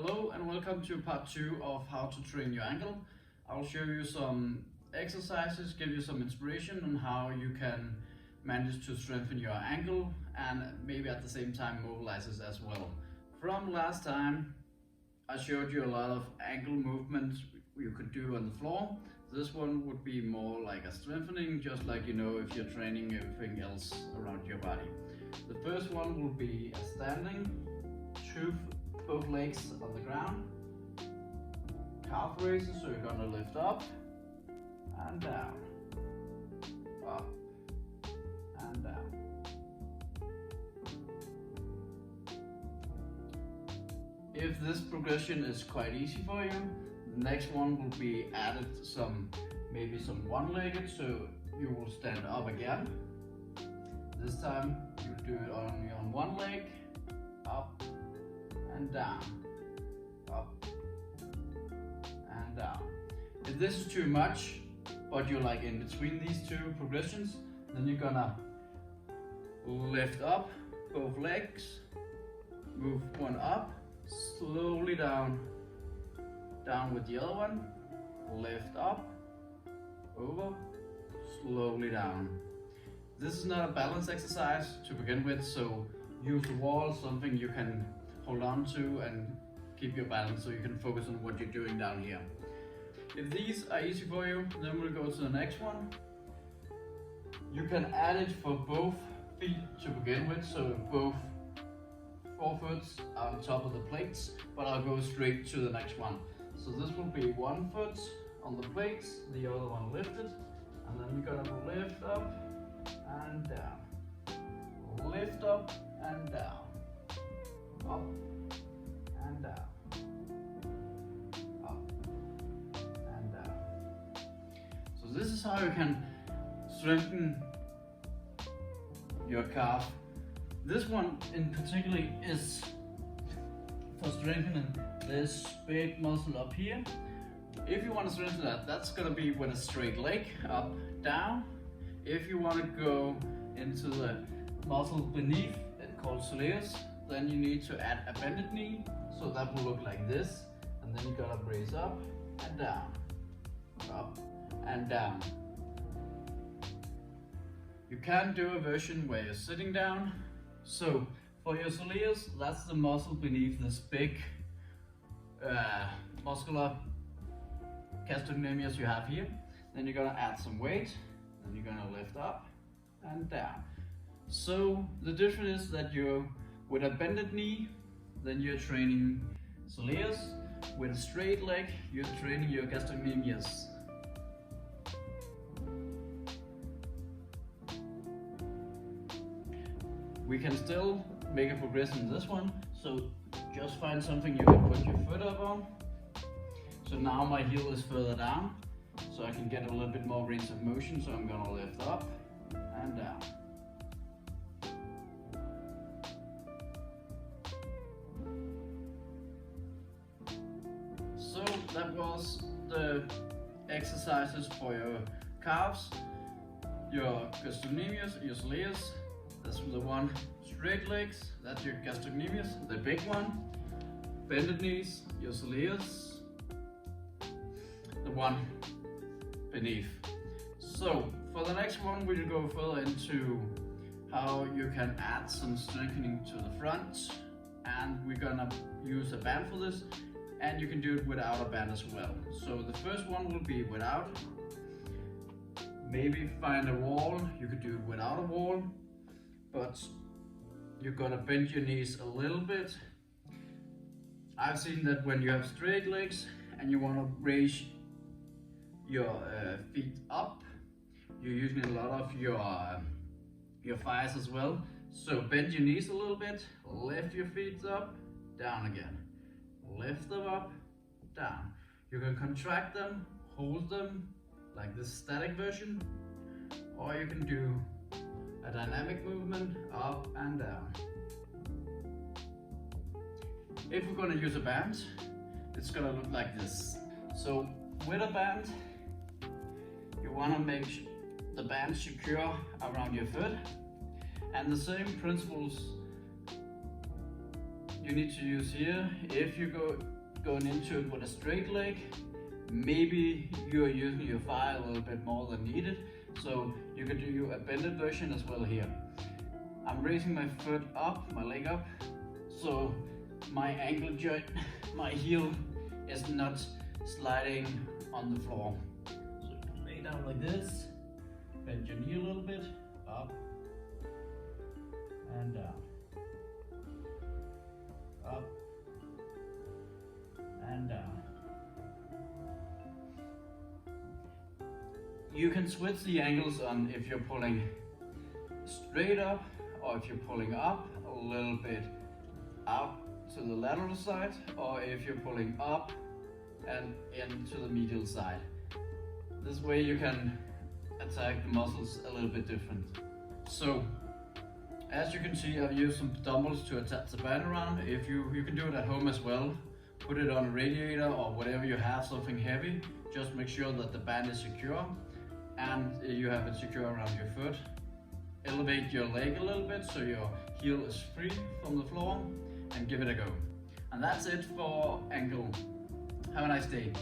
Hello and welcome to part 2 of how to train your ankle. I'll show you some exercises, give you some inspiration on how you can manage to strengthen your ankle and maybe at the same time mobilize it as well. From last time I showed you a lot of ankle movements you could do on the floor. This one would be more like a strengthening, just like if you're training everything else around your body. The first one will be a standing, both legs on the ground, calf raises, so you're going to lift up and down, up and down. If this progression is quite easy for you, the next one will be added maybe some one-legged, so you will stand up again. This time you do it only on one leg, up and down, up and down. If this is too much, but you're like in between these two progressions, then you're gonna lift up both legs, move one up, slowly down, down with the other one, lift up, over, slowly down. This is not a balance exercise to begin with, so use the wall, something you can hold on to and keep your balance so you can focus on what you're doing down here. If these are easy for you, then we'll go to the next one. You can add it for both feet to begin with, so both forefoot are on top of the plates, but I'll go straight to the next one. So this will be one foot on the plates, the other one lifted, and then you're gonna lift up and down, lift up and down, up and down, up and down. So this is how you can strengthen your calf. This one in particular is for strengthening this big muscle up here. If you want to strengthen that, that's going to be with a straight leg, up, down. If you want to go into the muscle beneath it called soleus, then you need to add a bended knee, so that will look like this, and then you gotta brace up and down, up and down. You can do a version where you're sitting down. So for your soleus, that's the muscle beneath this big muscular gastrocnemius you have here. Then you're gonna add some weight, then you're gonna lift up and down. So the difference is that with a bended knee, then you're training soleus. With a straight leg, you're training your gastrocnemius. We can still make a progression in this one, so just find something you can put your foot up on. So now my heel is further down, so I can get a little bit more range of motion, so I'm gonna lift up and down. So that was the exercises for your calves, your gastrocnemius, your soleus. That's the one. Straight legs, that's your gastrocnemius, the big one. Bended knees, your soleus, the one beneath. So for the next one, we'll go further into how you can add some strengthening to the front, and we're gonna use a band for this, and you can do it without a band as well. So the first one will be without. Maybe find a wall, you could do it without a wall, but you're gonna bend your knees a little bit. I've seen that when you have straight legs and you wanna raise your feet up, you're using a lot of your thighs as well. So bend your knees a little bit, lift your feet up, down again. Lift them up, down. You can contract them, hold them, like this static version, or you can do a dynamic movement, up and down. If we're gonna use a band, it's gonna look like this. So with a band, you wanna make the band secure around your foot, and the same principles you need to use here, if you going into it with a straight leg, maybe you are using your thigh a little bit more than needed, so you could do a bended version as well here. I'm raising my foot up, my leg up, so my ankle joint, my heel is not sliding on the floor. So lay down like this, bend your knee a little bit, up and down, up and down. You can switch the angles on if you're pulling straight up or if you're pulling up a little bit out to the lateral side, or if you're pulling up and into the medial side. This way you can attack the muscles a little bit different. So as you can see, I've used some dumbbells to attach the band around. If you can do it at home as well. Put it on a radiator or whatever you have, something heavy. Just make sure that the band is secure and you have it secure around your foot. Elevate your leg a little bit so your heel is free from the floor and give it a go. And that's it for ankle. Have a nice day.